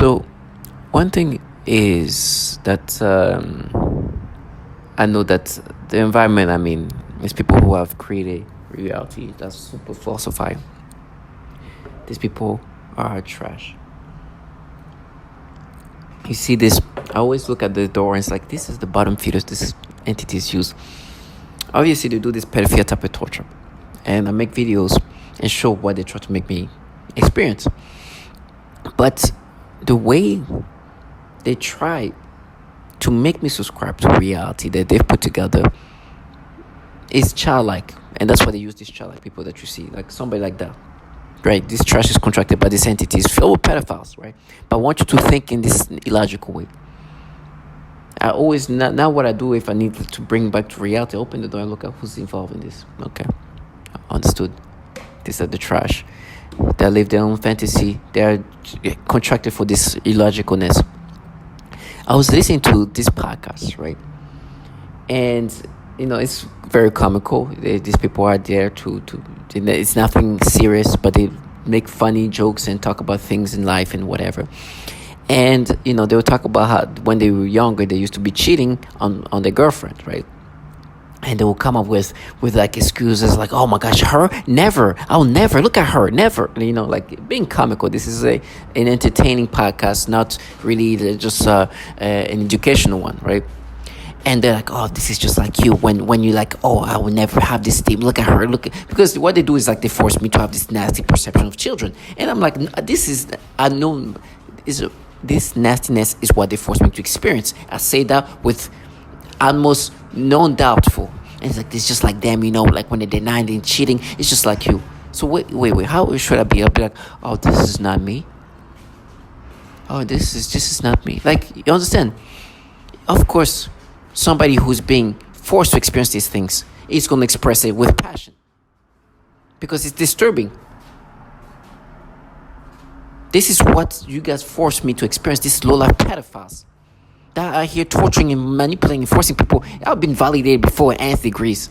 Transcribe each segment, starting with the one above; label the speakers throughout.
Speaker 1: So one thing is that I know that the environment I mean is people who have created reality that's super falsified. These people are trash. You see this, I always look at the door and it's like, this is the bottom feeders this entities use. Obviously they do this pedophilia type of torture. And I make videos and show what they try to make me experience. But the way they try to make me subscribe to reality that they've put together is childlike. And that's why they use these childlike people that you see, like somebody like that. Right, this trash is contracted by these entities filled with pedophiles, right? But I want you to think in this illogical way. I always, now what I do if I need to bring back to reality, I open the door and look at who's involved in this. Okay, understood. These are the trash. They live their own fantasy. They are contracted for this illogicalness. I was listening to this podcast, right? And it's very comical. These people are there to it's nothing serious, but they make funny jokes and talk about things in life and whatever. And they will talk about how when they were younger they used to be cheating on their girlfriend, right? And they will come up with like excuses like, oh my gosh, her, never, I'll never, look at her, never, like being comical. This is an entertaining podcast, not really just an educational one, right? And they're like, oh, this is just like you. When you're like, oh, I will never have this thing. Look at her. Because what they do is like they force me to have this nasty perception of children. And I'm like, this nastiness is what they force me to experience. I say that with almost non-doubtful. And it's like, it's just like them, like when they're denying and cheating, it's just like you. So wait, how should I be? I'll be like, oh, this is not me. Oh, this is not me. Like, you understand? Of course, somebody who's being forced to experience these things is going to express it with passion because it's disturbing. This is what you guys forced me to experience, these low-life pedophiles that are here torturing and manipulating and forcing people. I've been validated before in nth degrees.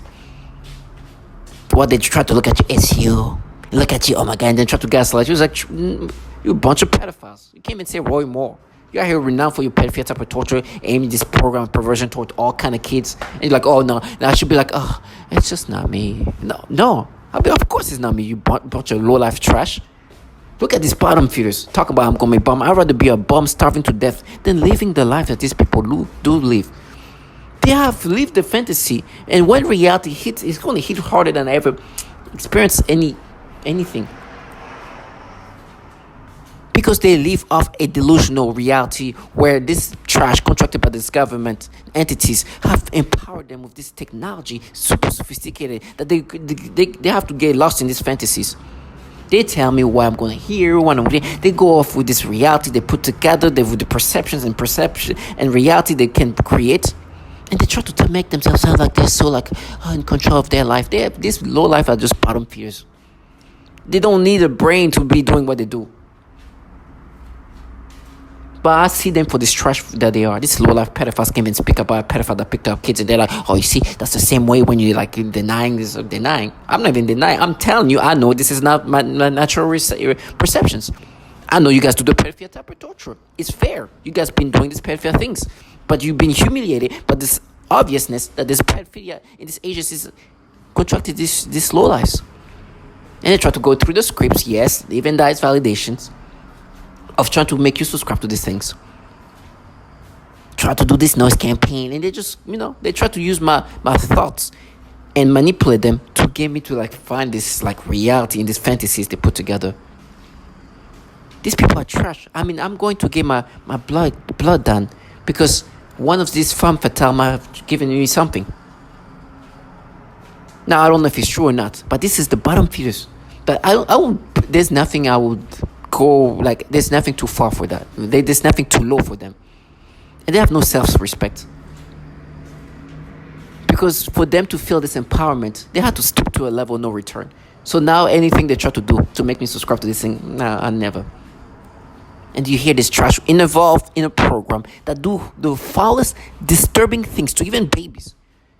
Speaker 1: What they try to look at you, it's you. Look at you, oh my God, and then try to gaslight you. It's like, you a bunch of pedophiles. You can't even say Roy Moore. You are here renowned for your pedophilia type of torture, aiming this program of perversion toward all kind of kids. And you're like, oh no. Now I should be like, oh, it's just not me. No. I'll be, of course it's not me, you bunch of low-life trash. Look at these bottom feeders. Talk about I'm going to be a bum. I'd rather be a bum starving to death than living the life that these people do live. They have lived the fantasy. And when reality hits, it's going to hit harder than I ever experienced anything. Because they live off a delusional reality where this trash contracted by this government entities have empowered them with this technology, super sophisticated, that they have to get lost in these fantasies. They tell me what I'm going to hear, what I'm going to. They go off with this reality they put together, with the perception and reality they can create, and they try to make themselves sound like they're so in control of their life. This low life are just bottom feeders. They don't need a brain to be doing what they do. But I see them for this trash that they are. This low-life pedophiles came and speak about a pedophile that picked up kids. And they're like, oh, you see, that's the same way when you're like denying this or denying. I'm not even denying. I'm telling you, I know this is not my natural perceptions. I know you guys do the pedophilia type of torture. It's fair. You guys been doing these pedophilia things. But you've been humiliated by this obviousness that this pedophilia in these agencies contracted these low lives. And they try to go through the scripts, yes, even that is validations of trying to make you subscribe to these things. Try to do this noise campaign, and they just, they try to use my thoughts and manipulate them to get me to find this reality in these fantasies they put together. These people are trash. I mean, I'm going to get my blood done because one of these femme fatale might have given me something. Now I don't know if it's true or not, but this is the bottom feeders. But there's nothing I would go, there's nothing too far for that. There's nothing too low for them. And they have no self-respect. Because for them to feel this empowerment, they had to stoop to a level of no return. So now anything they try to do to make me subscribe to this thing, nah, I never. And you hear this trash involved in a program that do the foulest, disturbing things to even babies.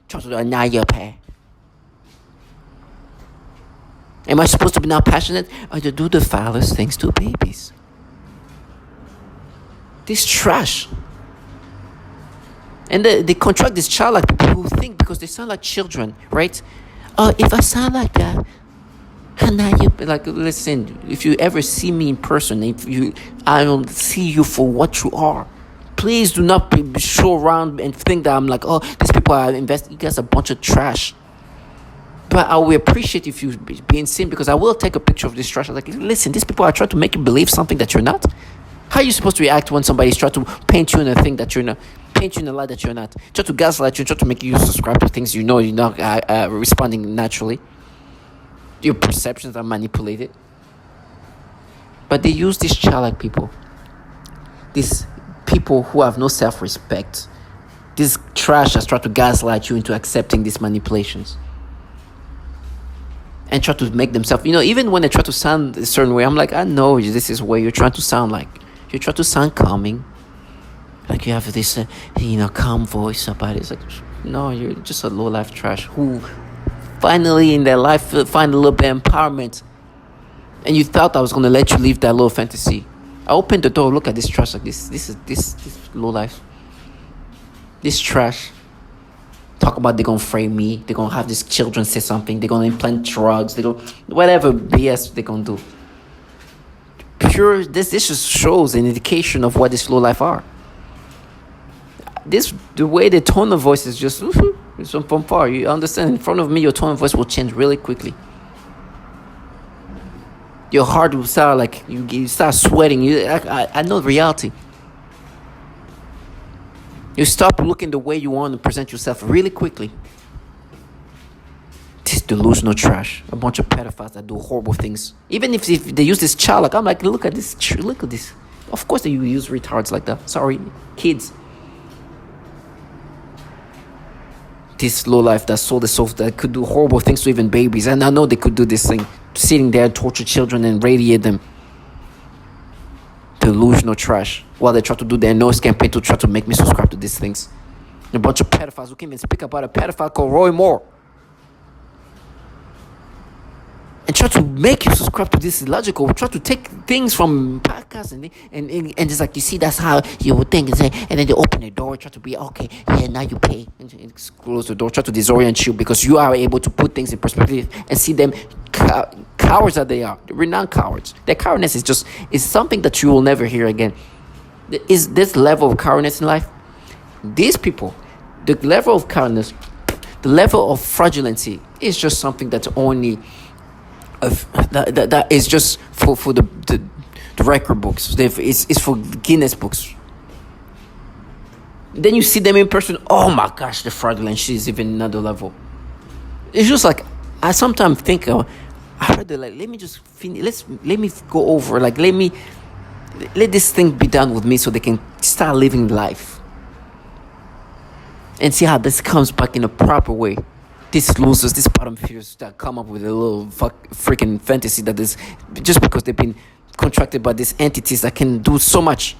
Speaker 1: Try to deny your pay. Am I supposed to be now passionate or to do the foulest things to babies? This trash. And they contract this childlike people who think because they sound like children, right? If I sound like that, and now you like, listen, if you ever see me in person, I will see you for what you are. Please do not show around and think that I'm like, oh, these people are investing. You guys are a bunch of trash. But I will appreciate if you being seen, because I will take a picture of this trash. I'm like, listen, these people are trying to make you believe something that you're not. How are you supposed to react when somebody's trying to paint you in a thing that you're not? Paint you in a light that you're not. Try to gaslight you, try to make you subscribe to things you know you're not responding naturally. Your perceptions are manipulated. But they use these childlike people. These people who have no self-respect. This trash that's trying to gaslight you into accepting these manipulations. And try to make themselves, even when they try to sound a certain way, I'm like, I know this is what you're trying to sound like. You try to sound calming. Like you have this, calm voice about it. It's like, no, you're just a low-life trash who finally in their life find a little bit of empowerment. And you thought I was going to let you live that little fantasy. I opened the door, look at this trash like this. This low-life. This trash. Talk about they're going to frame me. They're going to have these children say something. They're going to implant drugs. Whatever BS they're going to do. This just shows an indication of what this low life are. The way the tone of voice is just, it's from far. You understand? In front of me, your tone of voice will change really quickly. Your heart will start like, you start sweating. I know the reality. You stop looking the way you want to present yourself really quickly. This delusional trash. A bunch of pedophiles that do horrible things. Even if they use this child, like, I'm like, look at this. Of course they use retards like that. Sorry, kids. This low life that sold the soul, that could do horrible things to even babies. And I know they could do this thing. Sitting there, torture children and radiate them. Delusional trash. While they try to do their nose campaign to try to make me subscribe to these things. A bunch of pedophiles who can't even speak about a pedophile called Roy Moore. And try to make you subscribe to this illogical. Try to take things from podcasts and just like, you see, that's how you would think. And then they open the door, try to be, okay, yeah, now you pay. And close the door, try to disorient you because you are able to put things in perspective and see them cowards that they are. Renowned cowards. Their cowardness is something that you will never hear again. Is this level of cowardness in life? These people, the level of cowardness, the level of fraudulency is just something that's only that is just for the record books. It's for Guinness books. Then you see them in person. Oh my gosh, the fraudulent shit is even another level. It's just like, I sometimes think, I heard that, like, let me just finish. Let me go over. Like, let this thing be done with me so they can start living life and see how this comes back in a proper way. These losers, these bottom feeders that come up with a little freaking fantasy that is just because they've been contracted by these entities that can do so much.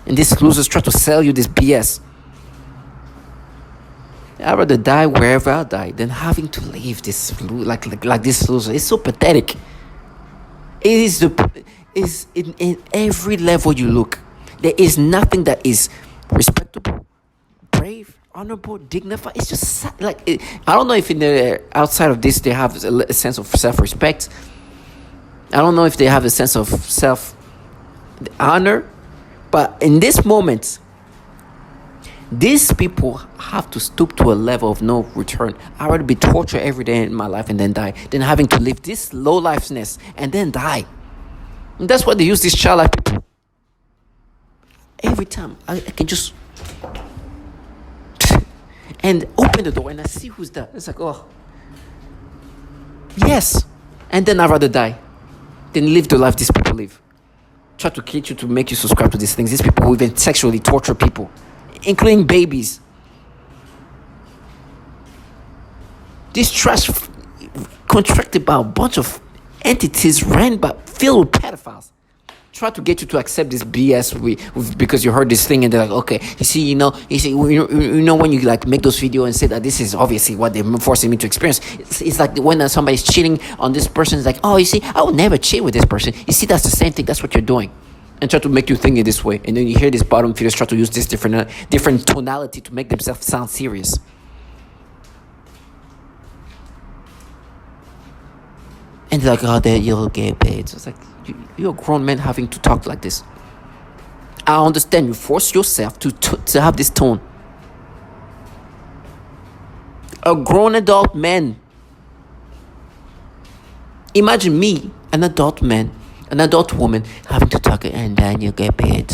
Speaker 1: And these losers try to sell you this BS. I'd rather die wherever I die than having to live this like this loser. It's so pathetic. It is in every level you look. There is nothing that is respectable, brave, honorable, dignified. It's just like I don't know if in the outside of this they have a sense of self-respect. I don't know if they have a sense of self-honor, but in this moment, these people have to stoop to a level of no return. I'd rather be tortured every day in my life and then die than having to live this low lifeness and then die. And that's why they use these childlike people. Every time I can just and open the door and I see who's there. It's like, oh, yes. And then I'd rather die than live the life these people live. Try to get you to make you subscribe to these things. These people who even sexually torture people, including babies. This trash contracted by a bunch of entities filled with pedophiles. Try to get you to accept this BS because you heard this thing and they're like, okay, you know when you like make those videos and say that this is obviously what they're forcing me to experience. It's like when somebody's cheating on this person, it's like, oh, you see, I would never cheat with this person. You see, that's the same thing. That's what you're doing. and try to make you think in this way. And then you hear these bottom feeders try to use this different tonality to make themselves sound serious. And they're like, oh, you'll get paid. So it's like, you're a grown man having to talk like this. I understand you force yourself to have this tone. A grown adult man. Imagine me, an adult man, an adult woman, having to talk, and then you get paid.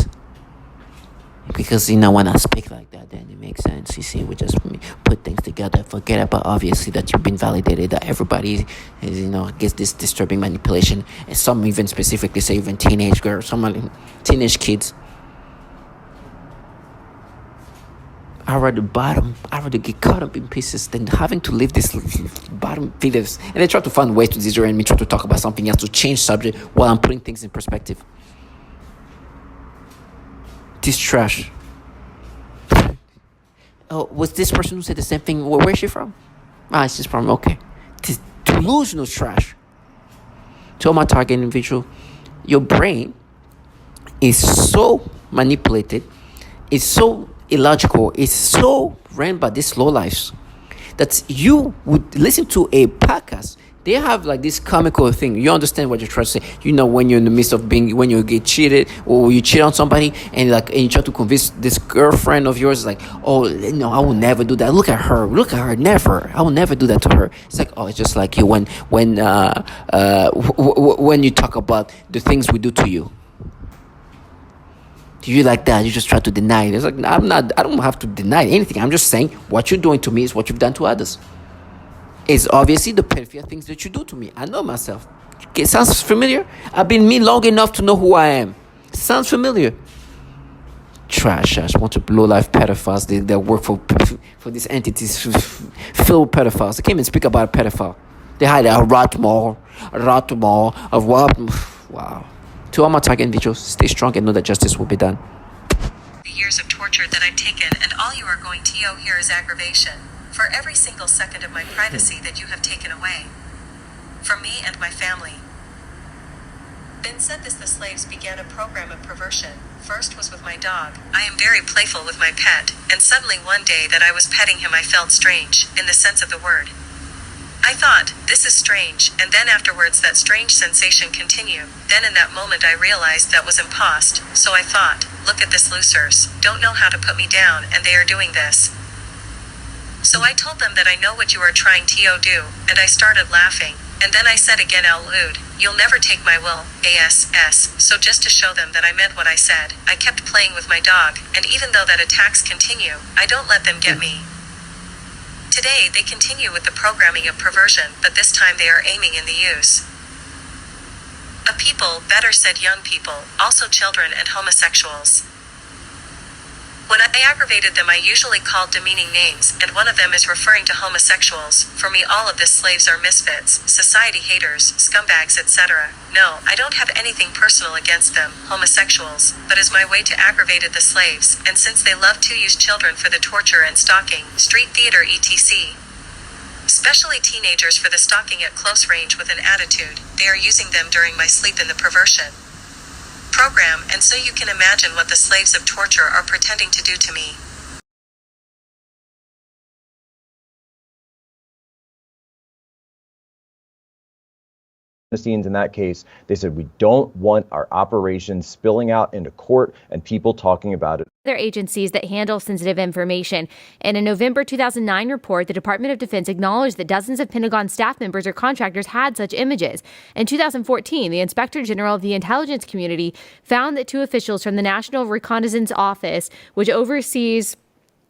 Speaker 1: Because, when I speak like that, then it makes sense. You see, we just put things together. Forget about, obviously, that you've been validated, that everybody is, gets this disturbing manipulation. And some even specifically say even teenage girls, teenage kids. I'd rather get caught up in pieces than having to live this bottom feeders. And they try to find ways to disjoin me, try to talk about something else, to change subject while I'm putting things in perspective. This trash. Oh, was this person who said the same thing? Where's she from? It's just from, okay. This delusional trash. To all my target individual, your brain is so manipulated, it's so illogical, it's so ran by these low lives that you would listen to a podcast. They have like this comical thing. You understand what you're trying to say. When you're in the midst of when you get cheated or you cheat on somebody and you try to convince this girlfriend of yours, like, oh, no, I will never do that. Look at her, never. I will never do that to her. It's like, oh, it's just like you when you talk about the things we do to you. You like that? You just try to deny it. It's like, I don't have to deny anything. I'm just saying what you're doing to me is what you've done to others. It's obviously the petty things that you do to me. I know myself. It sounds familiar? I've been me long enough to know who I am. Sounds familiar. Trash. I want to blow life pedophiles. They work for these entities filled with pedophiles. They can't even speak about a pedophile. They hide a rat mall of what? Wow. To all my target individuals, stay strong and know that justice will be done.
Speaker 2: The years of torture that I've taken, and all you are going to owe here is aggravation. For every single second of my privacy that you have taken away. From me and my family. Ben said the slaves began a program of perversion. First was with my dog. I am very playful with my pet, and suddenly one day that I was petting him I felt strange, in the sense of the word. I thought, this is strange, and then afterwards that strange sensation continued. Then in that moment I realized that was impost, so I thought, look at this losers, don't know how to put me down, and they are doing this. So I told them that I know what you are trying to do, and I started laughing, and then I said again out loud, you'll never take my will, ass. So just to show them that I meant what I said, I kept playing with my dog, and even though that attacks continue, I don't let them get me. Today they continue with the programming of perversion, but this time they are aiming in the use of people, better said young people, also children and homosexuals. When I aggravated them I usually called demeaning names, and one of them is referring to homosexuals. For me all of the slaves are misfits, society haters, scumbags, etc. No, I don't have anything personal against them, homosexuals, but as my way to aggravate the slaves, and since they love to use children for the torture and stalking, street theater etc. Especially teenagers for the stalking at close range with an attitude, they are using them during my sleep in the perversion program, and so you can imagine what the slaves of torture are pretending to do to me.
Speaker 3: The scenes in that case, they said, we don't want our operations spilling out into court and people talking about it.
Speaker 4: Other agencies that handle sensitive information. In a November 2009 report, the Department of Defense acknowledged that dozens of Pentagon staff members or contractors had such images. In 2014, the Inspector General of the Intelligence Community found that two officials from the National Reconnaissance Office, which oversees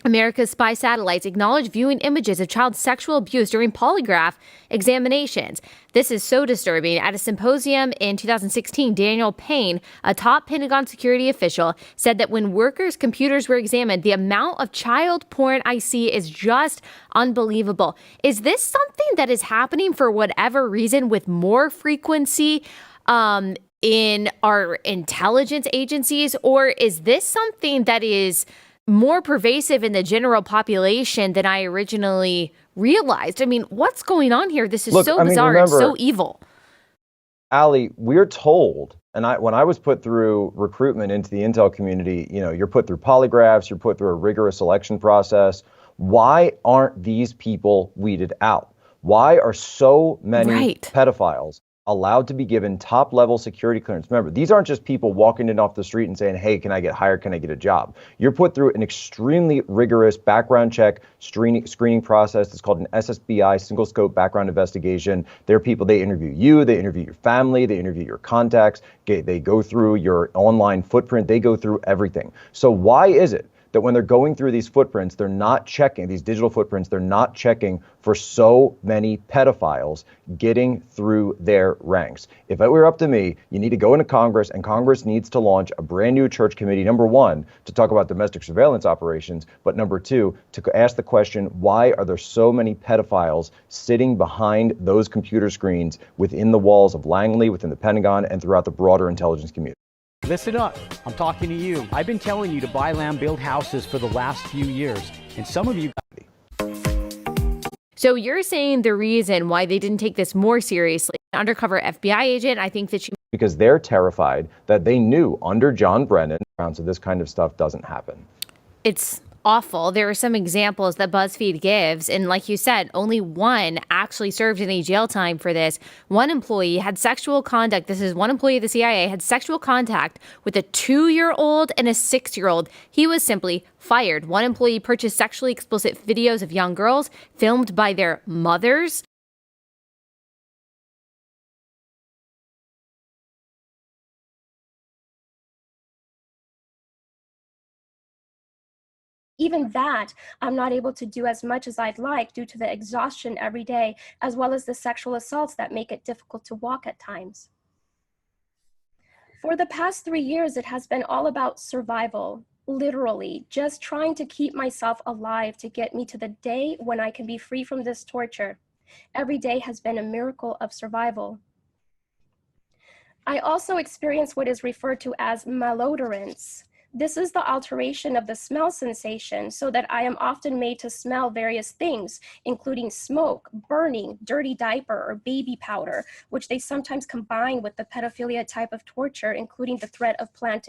Speaker 4: America's spy satellites, acknowledged viewing images of child sexual abuse during polygraph examinations. This is so disturbing. At a symposium in 2016, Daniel Payne, a top Pentagon security official, said that when workers' computers were examined, the amount of child porn I see is just unbelievable. Is this something that is happening for whatever reason with more frequency in our intelligence agencies, or is this something that is more pervasive in the general population than I originally realized? I mean, what's going on here? This is so bizarre. Remember, it's so evil.
Speaker 3: Allie, we're told And when I was put through recruitment into the intel community, you're put through polygraphs, you're put through a rigorous selection process. Why aren't these people weeded out? Why are so many pedophiles allowed to be given top-level security clearance? Remember, these aren't just people walking in off the street and saying, hey, can I get hired? Can I get a job? You're put through an extremely rigorous background check screening process. It's called an SSBI, single scope background investigation. There are people, they interview you, they interview your family, they interview your contacts, they go through your online footprint, they go through everything. So why is it that when they're going through these footprints, they're not checking, these digital footprints, they're not checking for so many pedophiles getting through their ranks? If it were up to me, you need to go into Congress, and Congress needs to launch a brand new church committee, number one, to talk about domestic surveillance operations, but number two, to ask the question, why are there so many pedophiles sitting behind those computer screens within the walls of Langley, within the Pentagon, and throughout the broader intelligence community?
Speaker 5: Listen up, I'm talking to you. I've been telling you to buy land, build houses for the last few years, and some of you...
Speaker 4: So you're saying the reason why they didn't take this more seriously, an undercover FBI agent, I think that she...
Speaker 3: Because they're terrified that they knew under John Brennan, so this kind of stuff doesn't happen.
Speaker 4: It's awful. There are some examples that BuzzFeed gives, and like you said, only one actually served any jail time for this. One employee had sexual contact. This is one employee of the CIA had sexual contact with a 2-year-old and a 6-year-old. He was simply fired. One employee purchased sexually explicit videos of young girls filmed by their mothers.
Speaker 6: Even that, I'm not able to do as much as I'd like due to the exhaustion every day, as well as the sexual assaults that make it difficult to walk at times. For the past 3 years, it has been all about survival, literally, just trying to keep myself alive to get me to the day when I can be free from this torture. Every day has been a miracle of survival. I also experience what is referred to as malodorance. This is the alteration of the smell sensation so that I am often made to smell various things, including smoke, burning, dirty diaper, or baby powder, which they sometimes combine with the pedophilia type of torture, including the threat of planted